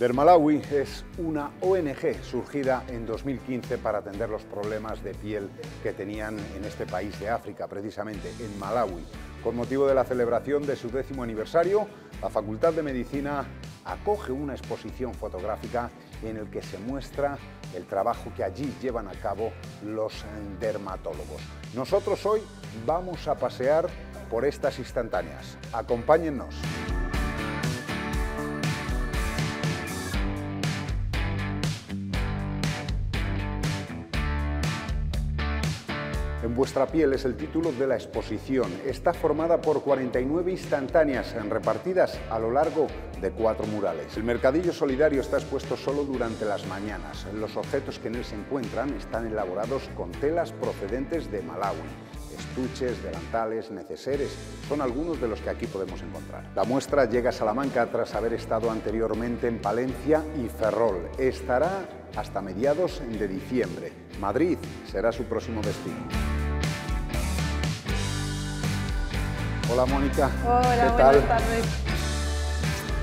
Dermalawi es una ONG surgida en 2015 para atender los problemas de piel que tenían en este país de África, precisamente en Malawi. Con motivo de la celebración de su 10º aniversario, la Facultad de Medicina acoge una exposición fotográfica en el que se muestra el trabajo que allí llevan a cabo los dermatólogos. Nosotros hoy vamos a pasear por estas instantáneas. Acompáñennos. En vuestra piel es el título de la exposición. Está formada por 49 instantáneas repartidas a lo largo de 4 murales. El mercadillo solidario está expuesto solo durante las mañanas. Los objetos que en él se encuentran están elaborados con telas procedentes de Malawi. Estuches, delantales, neceseres, son algunos de los que aquí podemos encontrar. La muestra llega a Salamanca tras haber estado anteriormente en Palencia y Ferrol. Estará hasta mediados de diciembre. Madrid será su próximo destino. Hola Mónica. Hola, ¿qué tal? buenas tardes.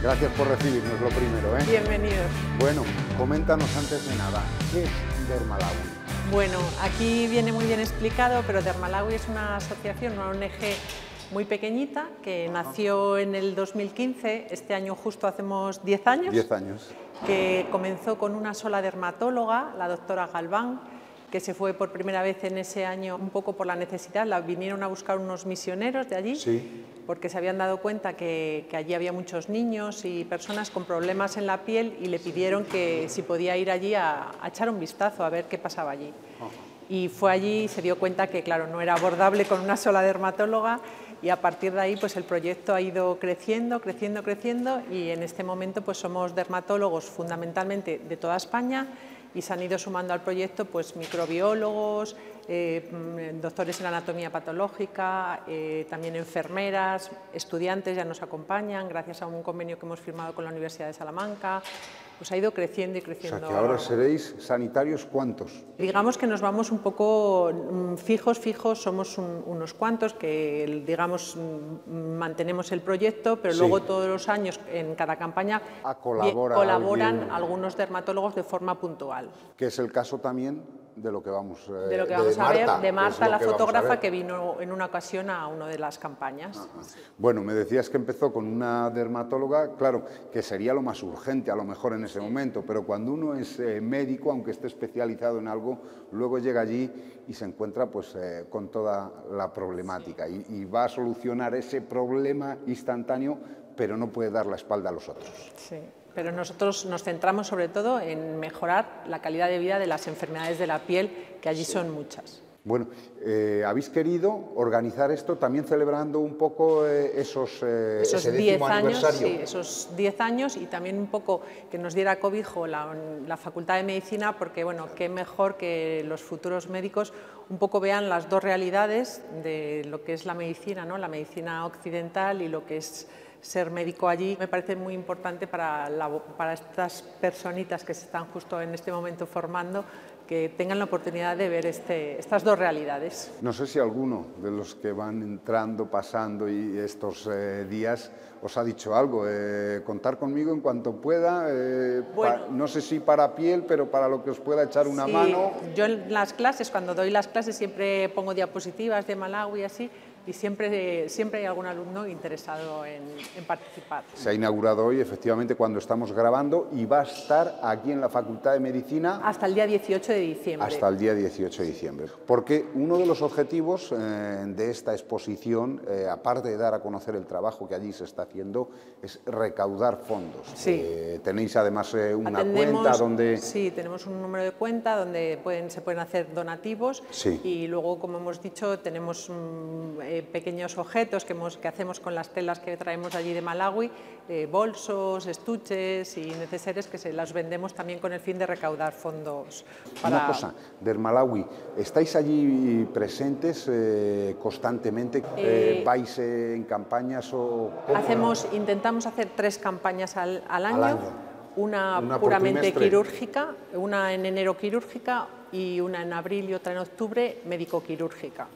Gracias por recibirnos, lo primero, ¿eh? Bienvenidos. Bueno, coméntanos antes de nada, ¿qué es Dermalawi? Bueno, aquí viene muy bien explicado, pero Dermalawi es una asociación, una ONG muy pequeñita que nació en el 2015, este año justo hacemos 10 años. 10 años. Que comenzó con una sola dermatóloga, la doctora Galván, que se fue por primera vez en ese año un poco por la necesidad, la vinieron a buscar unos misioneros de allí, Sí. porque se habían dado cuenta que allí había muchos niños y personas con problemas en la piel y le pidieron que si podía ir allí a echar un vistazo, a ver qué pasaba allí. Y fue allí y se dio cuenta que, claro, no era abordable con una sola dermatóloga y a partir de ahí pues el proyecto ha ido creciendo y en este momento pues somos dermatólogos fundamentalmente de toda España y se han ido sumando al proyecto pues microbiólogos, doctores en anatomía patológica, también enfermeras, estudiantes ya nos acompañan gracias a un convenio que hemos firmado con la Universidad de Salamanca. Pues ha ido creciendo y creciendo. O sea, que ahora seréis sanitarios, ¿cuántos? Digamos que nos vamos un poco fijos, somos unos cuantos que, digamos, mantenemos el proyecto, pero Sí. luego todos los años en cada campaña colaboran alguien, algunos dermatólogos de forma puntual. que es el caso también de lo que vamos, De lo que vamos a ver, de Marta, es lo la que vamos a fotógrafa ver. que vino en una ocasión a una de las campañas. Ajá. Bueno, me decías que empezó con una dermatóloga, claro, que sería lo más urgente a lo mejor en ese momento, pero cuando uno es médico, aunque esté especializado en algo, luego llega allí y se encuentra pues, con toda la problemática y va a solucionar ese problema instantáneo, pero no puede dar la espalda a los otros. Sí. Pero nosotros nos centramos sobre todo en mejorar la calidad de vida de las enfermedades de la piel, que allí son muchas. Bueno, habéis querido organizar esto también celebrando un poco ese 10º aniversario. Sí, esos 10 años y también un poco que nos diera cobijo la Facultad de Medicina, porque bueno, qué mejor que los futuros médicos un poco vean las dos realidades de lo que es la medicina, ¿no? La medicina occidental y lo que es ser médico allí. Me parece muy importante para estas personitas que se están justo en este momento formando, que tengan la oportunidad de ver estas dos realidades. No sé si alguno de los que van entrando, pasando y estos días os ha dicho algo, contar conmigo en cuanto pueda, bueno, no sé si para piel, pero para lo que os pueda echar una mano. Yo en las clases, cuando doy las clases, siempre pongo diapositivas de Malawi y así, y siempre hay algún alumno interesado en participar. Se ha inaugurado hoy, efectivamente, cuando estamos grabando y va a estar aquí en la Facultad de Medicina hasta el día 18 de diciembre. Hasta el día 18 de diciembre. Porque uno de los objetivos de esta exposición, aparte de dar a conocer el trabajo que allí se está haciendo, es recaudar fondos. Sí. Tenéis además una cuenta donde... Sí, tenemos un número de cuenta donde se pueden hacer donativos. Sí. Y luego, como hemos dicho, tenemos pequeños objetos que hacemos con las telas que traemos allí de Malawi, bolsos, estuches y neceseres que se las vendemos también con el fin de recaudar fondos. Una cosa, Dermalawi, ¿estáis allí presentes constantemente? ¿Vais en campañas o...? Intentamos hacer 3 campañas al año. Una puramente quirúrgica, una en enero quirúrgica y una en abril y otra en octubre médico-quirúrgica.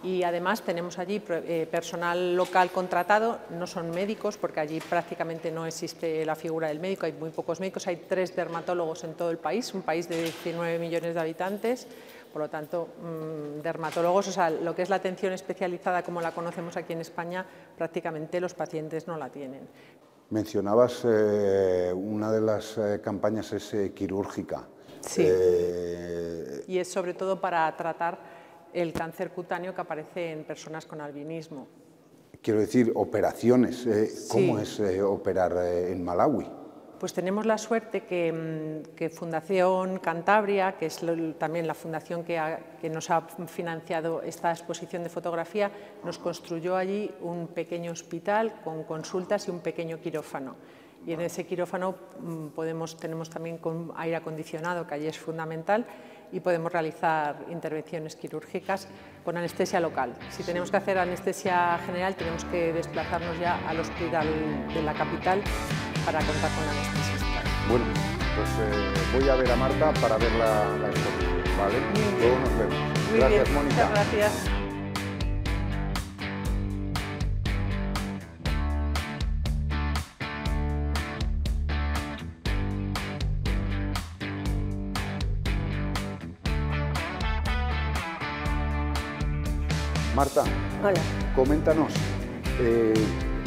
Y además tenemos allí personal local contratado, no son médicos, porque allí prácticamente no existe la figura del médico, hay muy pocos médicos, hay 3 dermatólogos en todo el país, un país de 19 millones de habitantes, por lo tanto, dermatólogos, o sea, lo que es la atención especializada como la conocemos aquí en España, prácticamente los pacientes no la tienen. Mencionabas una de las campañas es quirúrgica. Sí, y es sobre todo para tratar el cáncer cutáneo que aparece en personas con albinismo. Quiero decir, operaciones. ¿Cómo es operar en Malawi? Pues tenemos la suerte que Fundación Cantabria, que es también la fundación que nos ha financiado esta exposición de fotografía, nos construyó allí un pequeño hospital con consultas y un pequeño quirófano. Y en ese quirófano tenemos también con aire acondicionado, que allí es fundamental, y podemos realizar intervenciones quirúrgicas con anestesia local. Si tenemos que hacer anestesia general, tenemos que desplazarnos ya al hospital de la capital para contar con anestesista. Bueno, pues voy a ver a Marta para ver la exposición, ¿vale? Luego nos vemos. Muy Gracias, bien, Mónica. muchas gracias. Marta, hola. Coméntanos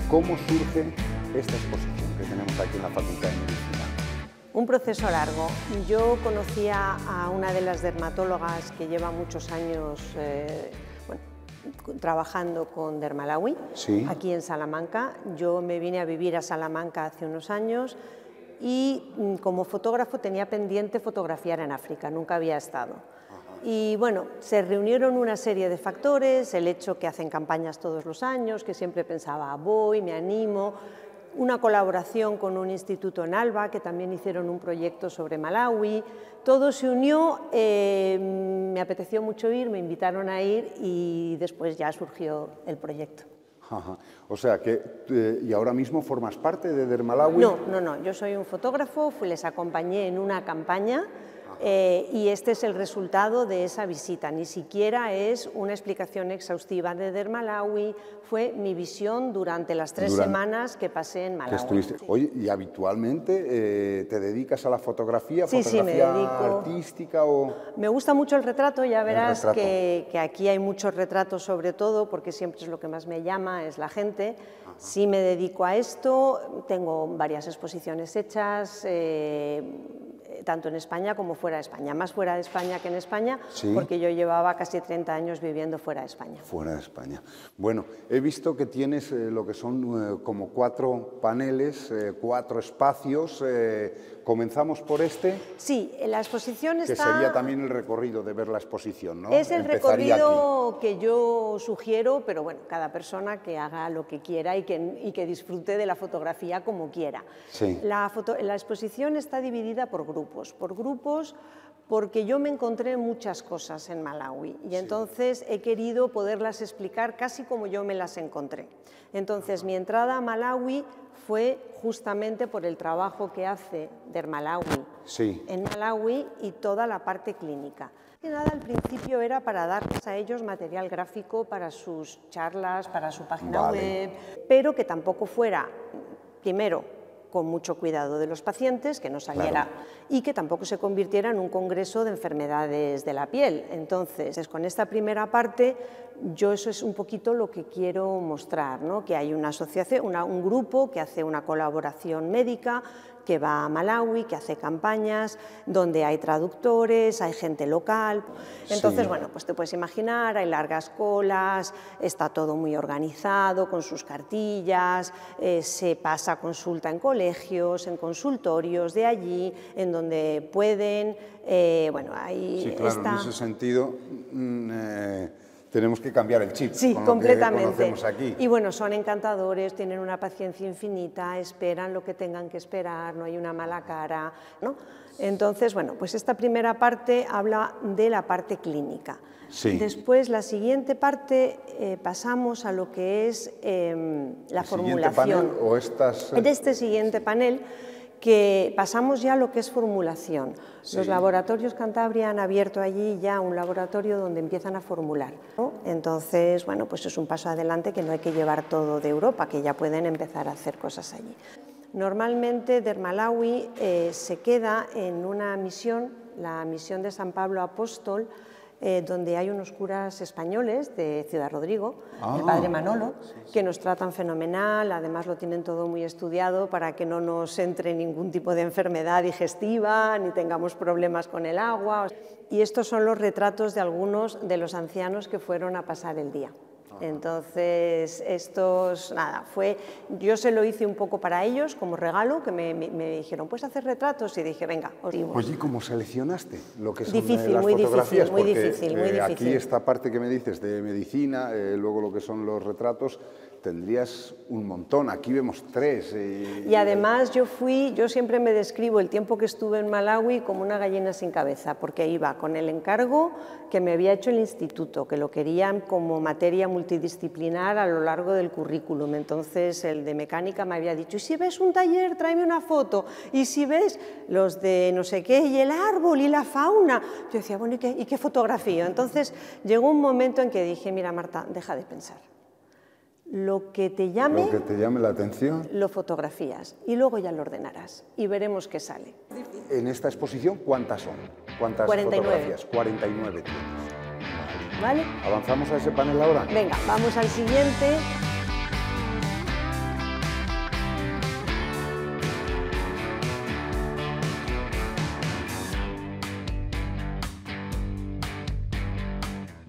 cómo surge esta exposición que tenemos aquí en la Facultad de Medicina. Un proceso largo. Yo conocía a una de las dermatólogas que lleva muchos años trabajando con Dermalawi, ¿Sí? Aquí en Salamanca. Yo me vine a vivir a Salamanca hace unos años y como fotógrafo tenía pendiente fotografiar en África, nunca había estado. Y bueno, se reunieron una serie de factores, el hecho que hacen campañas todos los años, que siempre pensaba, voy, me animo, una colaboración con un instituto en Alba, que también hicieron un proyecto sobre Malawi, todo se unió, me apeteció mucho ir, me invitaron a ir y después ya surgió el proyecto. Ajá. O sea que, ¿y ahora mismo formas parte de Dermalawi? No, yo soy un fotógrafo, les acompañé en una campaña. Y este es el resultado de esa visita, ni siquiera es una explicación exhaustiva de Dermalawi, fue mi visión durante las 3 semanas que pasé en Malawi. Sí. Oye, ¿y habitualmente te dedicas a la fotografía? Sí, ¿Fotografía me dedico. artística o...? Me gusta mucho el retrato, ya verás que aquí hay muchos retratos sobre todo, porque siempre es lo que más me llama, es la gente. Ajá. Sí me dedico a esto, tengo varias exposiciones hechas, tanto en España como fuera de España, más fuera de España que en España, ¿sí? Porque yo llevaba casi 30 años viviendo fuera de España. Fuera de España. Bueno, he visto que tienes lo que son como 4 paneles, 4 espacios. ¿Comenzamos por este? Sí, la exposición está... Que sería también el recorrido de ver la exposición, ¿no? Es el recorrido que yo sugiero, pero bueno, cada persona que haga lo que quiera y que disfrute de la fotografía como quiera. Sí. La exposición está dividida por grupos, porque yo me encontré muchas cosas en Malawi y entonces he querido poderlas explicar casi como yo me las encontré. Entonces mi entrada a Malawi fue justamente por el trabajo que hace Dermalawi en Malawi y toda la parte clínica. Y nada, al principio era para darles a ellos material gráfico para sus charlas, para su página web, pero que tampoco fuera, primero, con mucho cuidado de los pacientes, que no saliera y que tampoco se convirtiera en un congreso de enfermedades de la piel. Entonces, con esta primera parte, yo eso es un poquito lo que quiero mostrar, ¿no? Que hay una asociación, un grupo que hace una colaboración médica, que va a Malawi, que hace campañas, donde hay traductores, hay gente local. Entonces, bueno, pues te puedes imaginar, hay largas colas, está todo muy organizado, con sus cartillas, se pasa consulta en colegios, en consultorios de allí, en donde pueden, bueno, ahí sí, claro, en ese sentido... tenemos que cambiar el chip, sí, con completamente. Lo que conocemos aquí. Y bueno, son encantadores, tienen una paciencia infinita, esperan lo que tengan que esperar, no hay una mala cara, ¿no? Entonces, bueno, pues esta primera parte habla de la parte clínica. Sí. Después, la siguiente parte, pasamos a lo que es la formulación. ¿Panel o estas...? De este siguiente panel, que pasamos ya a lo que es formulación. Sí. Los laboratorios Cantabria han abierto allí ya un laboratorio donde empiezan a formular, ¿no? Entonces, bueno, pues es un paso adelante, que no hay que llevar todo de Europa, que ya pueden empezar a hacer cosas allí. Normalmente Dermalawi se queda en una misión, la misión de San Pablo Apóstol, donde hay unos curas españoles de Ciudad Rodrigo, el padre Manolo, que nos tratan fenomenal, además lo tienen todo muy estudiado para que no nos entre ningún tipo de enfermedad digestiva, ni tengamos problemas con el agua. Y estos son los retratos de algunos de los ancianos que fueron a pasar el día. Entonces, estos, nada, yo se lo hice un poco para ellos como regalo, que me dijeron, ¿puedes hacer retratos? Y dije, venga, os digo. Oye, ¿cómo seleccionaste lo que son difícil, las muy fotografías? difícil, muy Porque, difícil, muy difícil. Aquí esta parte que me dices de medicina, luego lo que son los retratos, tendrías un montón. Aquí vemos 3. Y además yo siempre me describo el tiempo que estuve en Malawi como una gallina sin cabeza, porque iba con el encargo que me había hecho el instituto, que lo querían como materia multidisciplinar a lo largo del currículum. Entonces el de mecánica me había dicho, y si ves un taller, tráeme una foto, y si ves los de no sé qué, y el árbol y la fauna. Yo decía, bueno, ¿y qué fotografía? Entonces llegó un momento en que dije, mira Marta, deja de pensar. Lo que te llame la atención, lo fotografías y luego ya lo ordenarás y veremos qué sale. En esta exposición, ¿cuántas son? ¿Cuántas 49. fotografías? 49 tienes. ¿Vale? ¿Avanzamos a ese panel ahora? Venga, vamos al siguiente.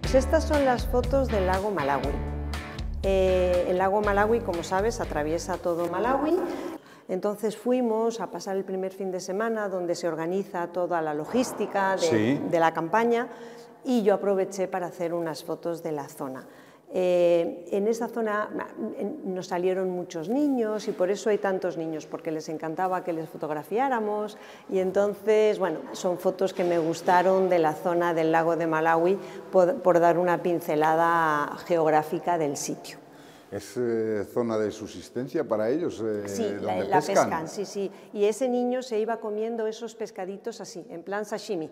Pues estas son las fotos del lago Malawi. El lago Malawi, como sabes, atraviesa todo Malawi. Entonces fuimos a pasar el primer fin de semana donde se organiza toda la logística de la campaña, y yo aproveché para hacer unas fotos de la zona. En esa zona nos salieron muchos niños y por eso hay tantos niños, porque les encantaba que les fotografiáramos, y entonces, bueno, son fotos que me gustaron de la zona del lago de Malawi por dar una pincelada geográfica del sitio. ¿Es zona de subsistencia para ellos? Sí, donde la pescan, sí, sí. Y ese niño se iba comiendo esos pescaditos así, en plan sashimi.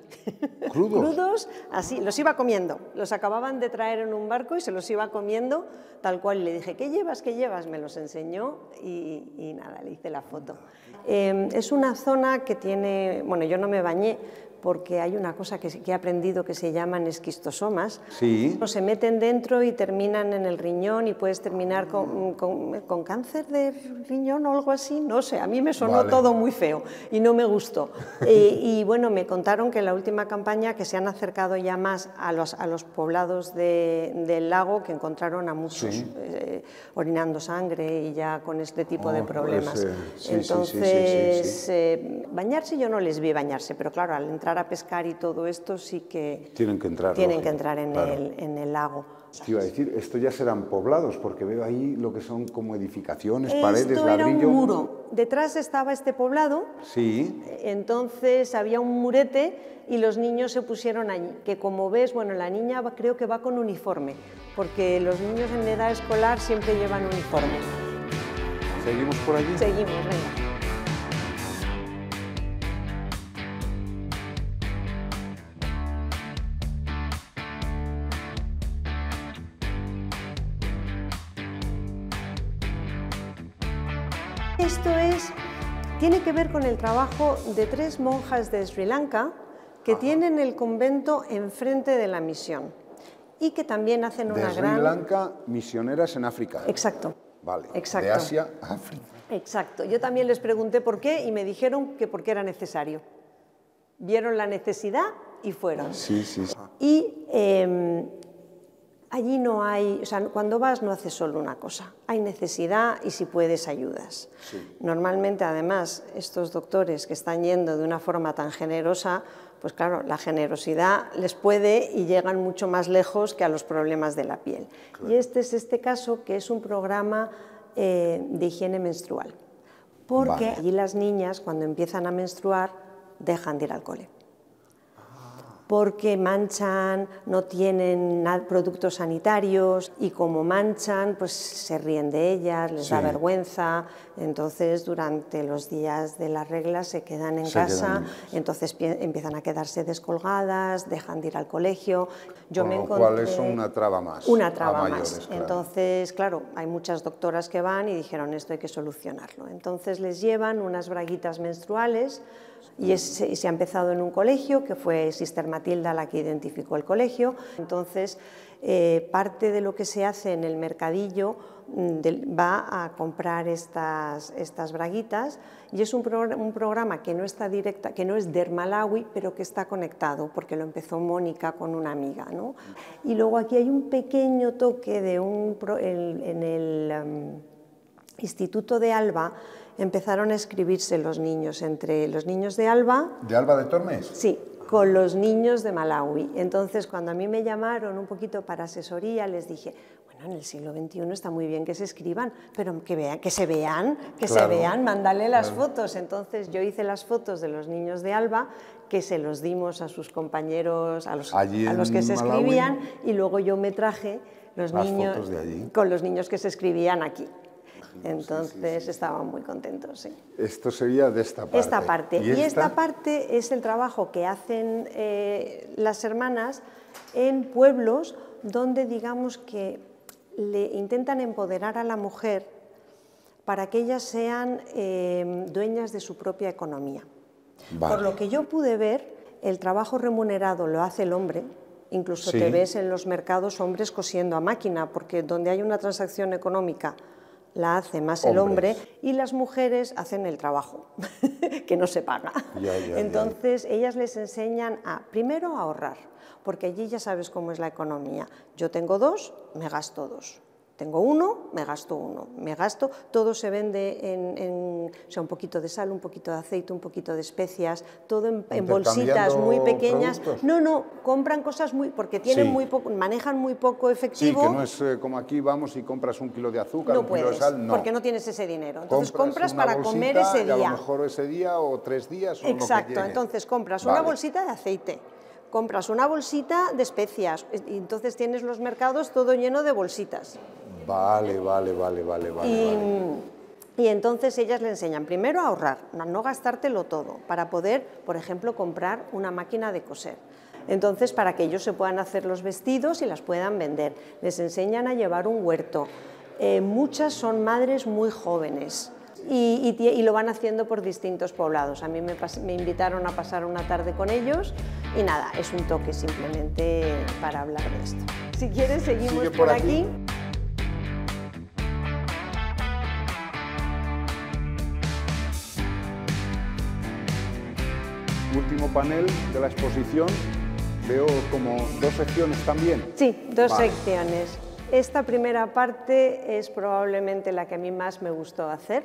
¿Crudos? Crudos, así, los iba comiendo. Los acababan de traer en un barco y se los iba comiendo tal cual. Y le dije, ¿qué llevas, qué llevas? Me los enseñó y nada, le hice la foto. Es una zona que tiene, bueno, yo no me bañé, porque hay una cosa que he aprendido que se llaman esquistosomas. Sí. Se meten dentro y terminan en el riñón, y puedes terminar con cáncer de riñón o algo así, no sé, a mí me sonó todo muy feo y no me gustó. Y bueno, me contaron que en la última campaña, que se han acercado ya más a los poblados del lago, que encontraron a muchos orinando sangre y ya con este tipo de problemas. Entonces, bañarse yo no les vi bañarse, pero claro, al entrar a pescar y todo esto sí que tienen que entrar en el lago. Te iba a decir, esto ya serán poblados, porque veo ahí lo que son como edificaciones, paredes, esto ladrillo. Era un muro. Detrás estaba este poblado. Sí. Entonces había un murete y los niños se pusieron allí, que como ves, bueno, la niña creo que va con uniforme, porque los niños en edad escolar siempre llevan uniforme. ¿Seguimos por allí? Seguimos, venga. Esto tiene que ver con el trabajo de 3 monjas de Sri Lanka que tienen el convento enfrente de la misión y que también hacen una gran... De Sri Lanka, misioneras en África. Exacto. Vale, exacto. De Asia a África. Exacto. Yo también les pregunté por qué y me dijeron que porque era necesario. Vieron la necesidad y fueron. Sí, sí, sí. Y allí no hay, o sea, cuando vas no haces solo una cosa, hay necesidad y si puedes ayudas. Sí. Normalmente, además, estos doctores que están yendo de una forma tan generosa, pues claro, la generosidad les puede y llegan mucho más lejos que a los problemas de la piel. Claro. Y este es este caso, que es un programa de higiene menstrual, porque allí las niñas, cuando empiezan a menstruar, dejan de ir al cole. porque manchan, no tienen productos sanitarios y como manchan, pues se ríen de ellas, les da vergüenza, entonces durante los días de las reglas se quedan en casa, entonces empiezan a quedarse descolgadas, dejan de ir al colegio. Con lo cual es una traba más. Una traba mayores, más. claro. Entonces, claro, hay muchas doctoras que van y dijeron esto hay que solucionarlo. Entonces les llevan unas braguitas menstruales y se ha empezado en un colegio, que fue Sister Matilda la que identificó el colegio. Entonces, parte de lo que se hace en el mercadillo va a comprar estas braguitas y es un programa que no está directa, que no es Dermalawi, pero que está conectado, porque lo empezó Mónica con una amiga, ¿no? Y luego aquí hay un pequeño toque de en el Instituto de Alba. Empezaron a escribirse los niños, entre los niños de Alba... ¿De Alba de Tormes? Sí, con los niños de Malawi. Entonces, cuando a mí me llamaron un poquito para asesoría, les dije, bueno, en el siglo XXI está muy bien que se escriban, pero que se vean, mándale las fotos. Entonces, yo hice las fotos de los niños de Alba, que se los dimos a sus compañeros, a los que se escribían, y luego yo me traje los niños fotos de allí. Con los niños que se escribían aquí. Entonces estaban muy contentos, sí. Esto sería de esta parte. Esta parte. Y esta parte es el trabajo que hacen las hermanas en pueblos donde, digamos, que le intentan empoderar a la mujer para que ellas sean dueñas de su propia economía. Vale. Por lo que yo pude ver, el trabajo remunerado lo hace el hombre. Incluso te ves en los mercados hombres cosiendo a máquina, porque donde hay una transacción económica la hace más el hombre y las mujeres hacen el trabajo, que no se paga. Entonces, ellas les enseñan primero a ahorrar, porque allí ya sabes cómo es la economía. Yo tengo 2, me gasto 2. Tengo 1, me gasto 1. Me gasto, todo se vende o sea, un poquito de sal, un poquito de aceite, un poquito de especias, todo en bolsitas muy pequeñas. ¿Productos? No, compran cosas porque tienen muy poco, manejan muy poco efectivo. Sí, que no es como aquí vamos y compras 1 kilo de azúcar, no 1 kilo de sal, no. Porque no tienes ese dinero. Entonces compras para comer ese día. Y a lo mejor ese día o 3 días. Exacto, entonces compras una bolsita de aceite. Compras una bolsita de especias y entonces tienes los mercados todo lleno de bolsitas. Vale. Y entonces ellas le enseñan primero a ahorrar, a no gastártelo todo, para poder, por ejemplo, comprar una máquina de coser. Entonces, para que ellos se puedan hacer los vestidos y las puedan vender. Les enseñan a llevar un huerto. Muchas son madres muy jóvenes. Y lo van haciendo por distintos poblados. A mí me invitaron a pasar una tarde con ellos y nada, es un toque simplemente para hablar de esto. Si quieres, seguimos por aquí. Último panel de la exposición, veo como 2 secciones también. Sí, 2 secciones. Esta primera parte es probablemente la que a mí más me gustó hacer.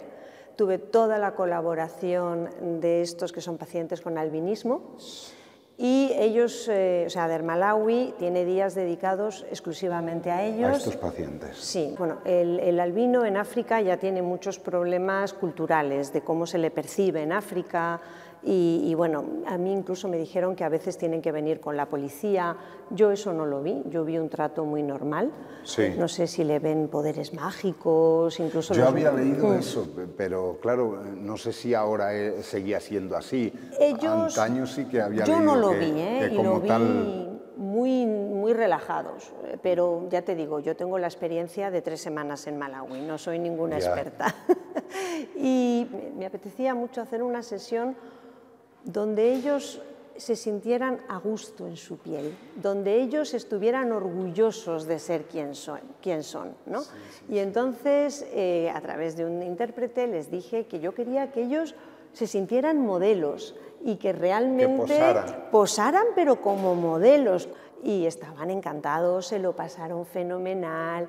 Tuve toda la colaboración de estos que son pacientes con albinismo y ellos, o sea, Dermalawi tiene días dedicados exclusivamente a ellos. A estos pacientes. Sí, bueno, el albino en África ya tiene muchos problemas culturales de cómo se le percibe en África. Y bueno, a mí incluso me dijeron que a veces tienen que venir con la policía. Yo eso no lo vi, yo vi un trato muy normal. Sí. No sé si le ven poderes mágicos, incluso... Yo había leído eso, pero claro, no sé si ahora seguía siendo así. Antaño sí que había leído yo no lo que, vi, que y como lo vi tal... muy relajados, pero ya te digo, yo tengo la experiencia de 3 semanas en Malawi, no soy ninguna experta. Y me apetecía mucho hacer una sesión donde ellos se sintieran a gusto en su piel, donde ellos estuvieran orgullosos de ser quien son, ¿no? Y entonces, a través de un intérprete, les dije que yo quería que ellos se sintieran modelos y que realmente posaran, pero como modelos. Y estaban encantados, se lo pasaron fenomenal,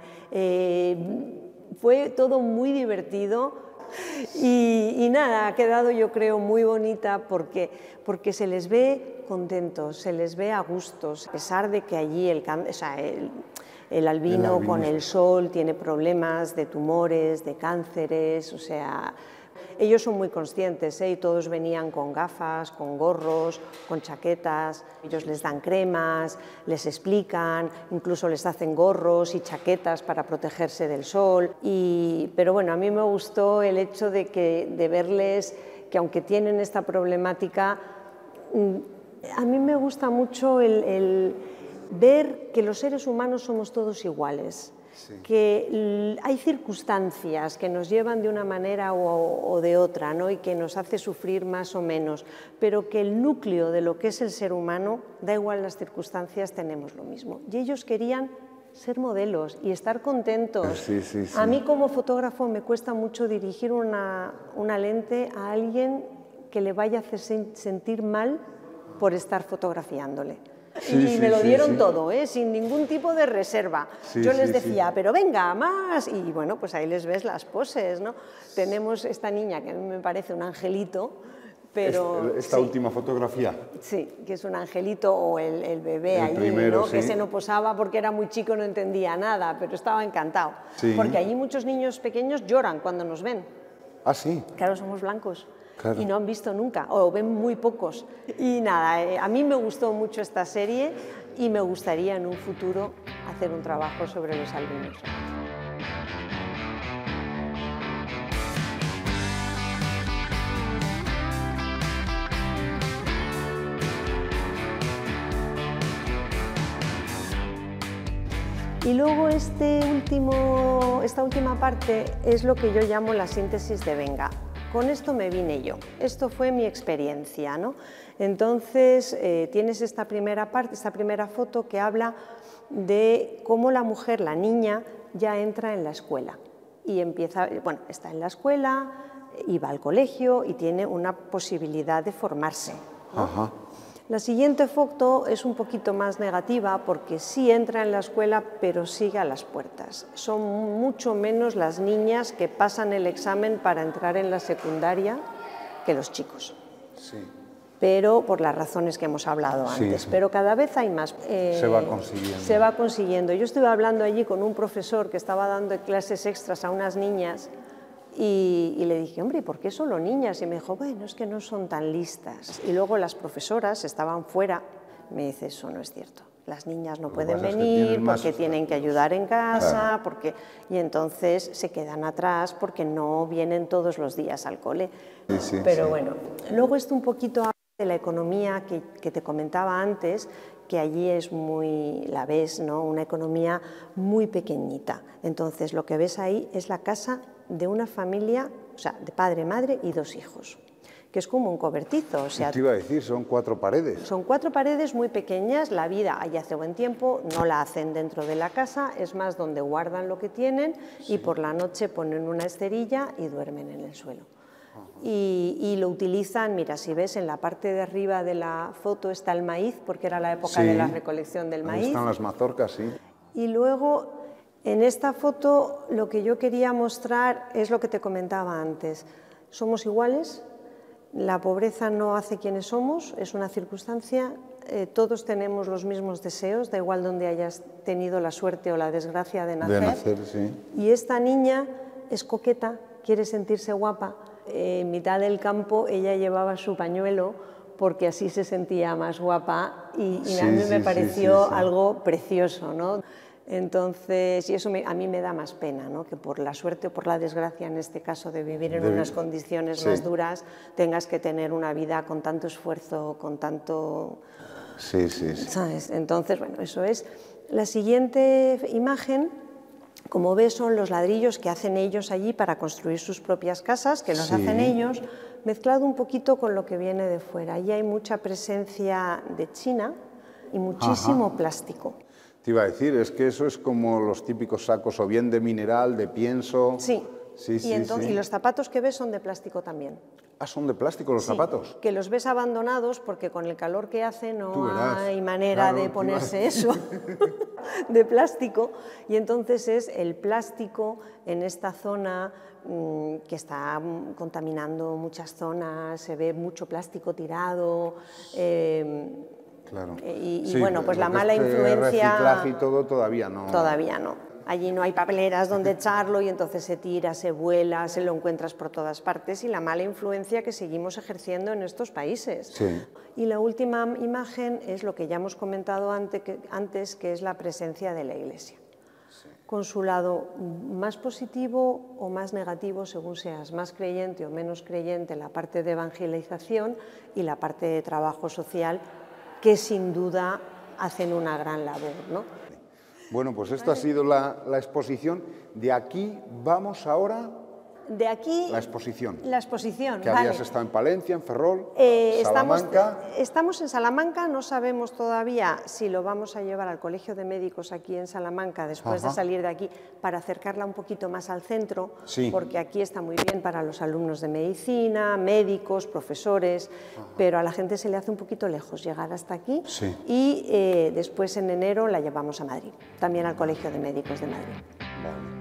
fue todo muy divertido. Y nada, ha quedado yo creo muy bonita porque se les ve contentos, se les ve a gustos, a pesar de que allí el albino con el sol tiene problemas de tumores, de cánceres, o sea, Ellos son muy conscientes, y todos venían con gafas, con gorros, con chaquetas. Ellos les dan cremas, les explican, incluso les hacen gorros y chaquetas para protegerse del sol. Pero bueno, a mí me gustó el hecho de verles que aunque tienen esta problemática, a mí me gusta mucho el ver que los seres humanos somos todos iguales, sí, que hay circunstancias que nos llevan de una manera o de otra, ¿no? Y que nos hace sufrir más o menos, pero que el núcleo de lo que es el ser humano, da igual las circunstancias, tenemos lo mismo. Y ellos querían ser modelos y estar contentos. Sí, sí, sí. A mí como fotógrafo me cuesta mucho dirigir una lente a alguien que le vaya a hacer sentir mal por estar fotografiándole. Y me lo dieron todo, sin ningún tipo de reserva. Yo les decía, pero venga, más. Y bueno, pues ahí les ves las poses, ¿no? Tenemos esta niña que a mí me parece un angelito, pero... ¿Esta última fotografía? Sí, que es un angelito, o el bebé allí, primero, ¿no? Que se no posaba porque era muy chico, no entendía nada, pero estaba encantado. Sí. Porque allí muchos niños pequeños lloran cuando nos ven. Ah, sí. Claro, somos blancos. Claro. Y no han visto nunca, o ven muy pocos. Y nada, a mí me gustó mucho esta serie y me gustaría en un futuro hacer un trabajo sobre los albinos. Y luego esta última parte es lo que yo llamo la síntesis de Venga. Con esto me vine yo, esto fue mi experiencia, ¿no? Entonces tienes esta primera parte, esta primera foto que habla de cómo la mujer, la niña, ya entra en la escuela y empieza, bueno, está en la escuela, y va al colegio y tiene una posibilidad de formarse, ¿no? Ajá. La siguiente foto es un poquito más negativa porque sí entra en la escuela, pero sigue a las puertas. Son mucho menos las niñas que pasan el examen para entrar en la secundaria que los chicos. Sí. Pero por las razones que hemos hablado antes. Sí. Pero cada vez hay más. Se va consiguiendo. Se va consiguiendo. Yo estuve hablando allí con un profesor que estaba dando clases extras a unas niñas. Y le dije, hombre, ¿por qué solo niñas? Y me dijo, bueno, es que no son tan listas. Y luego las profesoras estaban fuera. Me dice, eso no es cierto. Las niñas no pueden venir porque tienen que ayudar en casa, claro, y entonces se quedan atrás porque no vienen todos los días al cole. Sí, pero bueno, luego esto un poquito habla de la economía que te comentaba antes, que allí es muy, la ves, ¿no? Una economía muy pequeñita. Entonces lo que ves ahí es la casa de una familia, o sea, de padre, madre y 2 hijos, que es como un cobertizo. O sea, te iba a decir, son 4 paredes. Son 4 paredes muy pequeñas, la vida allí hace buen tiempo, no la hacen dentro de la casa, es más donde guardan lo que tienen, sí, y por la noche ponen una esterilla y duermen en el suelo. Y lo utilizan, mira, si ves en la parte de arriba de la foto está el maíz, porque era la época de la recolección del maíz. Ahí están las mazorcas, sí. Y luego, en esta foto, lo que yo quería mostrar es lo que te comentaba antes. Somos iguales, la pobreza no hace quienes somos, es una circunstancia, todos tenemos los mismos deseos, da igual donde hayas tenido la suerte o la desgracia de nacer. De nacer, sí. Y esta niña es coqueta, quiere sentirse guapa. En mitad del campo ella llevaba su pañuelo porque así se sentía más guapa y a mí me pareció algo precioso, ¿no? Entonces, y eso a mí me da más pena, ¿no? Que por la suerte o por la desgracia, en este caso de vivir en unas condiciones más duras, tengas que tener una vida con tanto esfuerzo, con tanto... ¿sabes? Entonces, bueno, eso es. La siguiente imagen, como ves, son los ladrillos que hacen ellos allí para construir sus propias casas, que los hacen ellos, mezclado un poquito con lo que viene de fuera. Allí hay mucha presencia de China y muchísimo plástico. Te iba a decir, es que eso es como los típicos sacos, o bien de mineral, de pienso... Sí, y los zapatos que ves son de plástico también. Ah, ¿son de plástico los zapatos? Que los ves abandonados porque con el calor que hace no hay manera de ponerse eso de plástico. Y entonces es el plástico en esta zona que está contaminando muchas zonas, se ve mucho plástico tirado. Claro. Y bueno, pues la mala influencia... reciclaje y todo todavía no. Todavía no. Allí no hay papeleras donde echarlo y entonces se tira, se vuela, se lo encuentras por todas partes y la mala influencia que seguimos ejerciendo en estos países. Sí. Y la última imagen es lo que ya hemos comentado antes, que es la presencia de la Iglesia. Sí. Con su lado más positivo o más negativo, según seas más creyente o menos creyente, la parte de evangelización y la parte de trabajo social, que sin duda hacen una gran labor, ¿no? Bueno, pues esto ha sido la exposición. De aquí vamos ahora... De aquí... La exposición. La exposición, que habías estado en Palencia, en Ferrol, Salamanca... Estamos en Salamanca, no sabemos todavía si lo vamos a llevar al Colegio de Médicos aquí en Salamanca después de salir de aquí, para acercarla un poquito más al centro, porque aquí está muy bien para los alumnos de medicina, médicos, profesores, pero a la gente se le hace un poquito lejos llegar hasta aquí y después en enero la llevamos a Madrid, también al Colegio de Médicos de Madrid. Vale.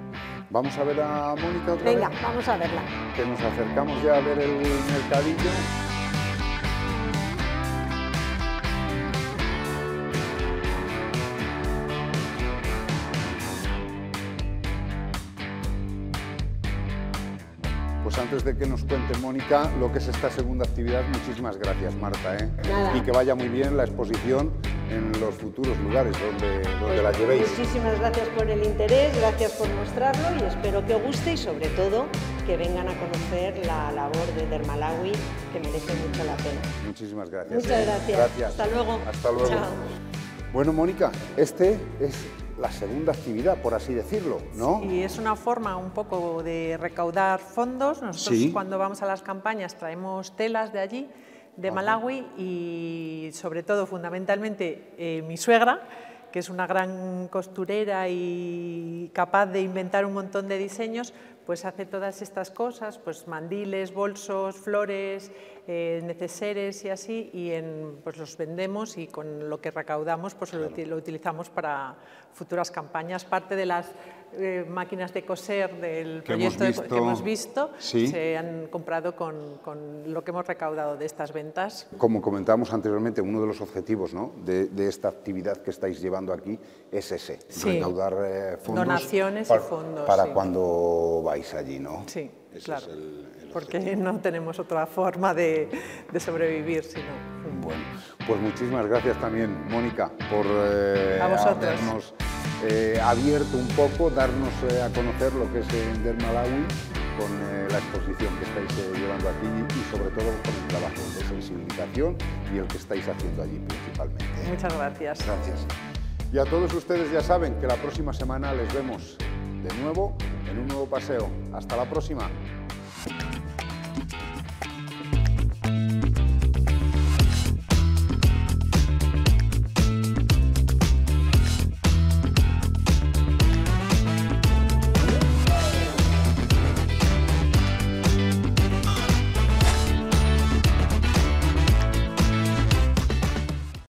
¿Vamos a ver a Mónica otra vez? Venga, vez? vamos a verla. Que nos acercamos ya a ver el mercadillo. Pues antes de que nos cuente Mónica lo que es esta segunda actividad, muchísimas gracias, Marta, ¿eh? Nada. Y que vaya muy bien la exposición en los futuros lugares donde la llevéis. Muchísimas gracias por el interés, gracias por mostrarlo y espero que os guste y sobre todo que vengan a conocer la labor de Dermalawi, que merece mucho la pena. Muchísimas gracias. Muchas gracias. Gracias. Hasta luego. Hasta luego. Chao. Bueno, Mónica, este es la segunda actividad, por así decirlo, ¿no? Sí, es una forma un poco de recaudar fondos. Nosotros cuando vamos a las campañas traemos telas de allí, de Malawi, y sobre todo, fundamentalmente, mi suegra, que es una gran costurera y capaz de inventar un montón de diseños, pues hace todas estas cosas, pues mandiles, bolsos, flores, neceseres y así, y pues los vendemos y con lo que recaudamos pues lo utilizamos para futuras campañas. Parte de las máquinas de coser del proyecto que hemos visto se han comprado con lo que hemos recaudado de estas ventas. Como comentábamos anteriormente, uno de los objetivos, ¿no?, de esta actividad que estáis llevando aquí es ese, recaudar fondos. Donaciones y fondos. Para cuando vais allí, ¿no? Sí, ese claro. Es el porque objetivo. No tenemos otra forma de sobrevivir, sino... Bueno, pues muchísimas gracias también, Mónica, por habernos abierto un poco, darnos a conocer lo que es Dermalawi con la exposición que estáis llevando aquí y sobre todo con el trabajo de sensibilización y el que estáis haciendo allí principalmente. Muchas gracias. Gracias. Y a todos ustedes ya saben que la próxima semana les vemos de nuevo en un nuevo paseo. Hasta la próxima.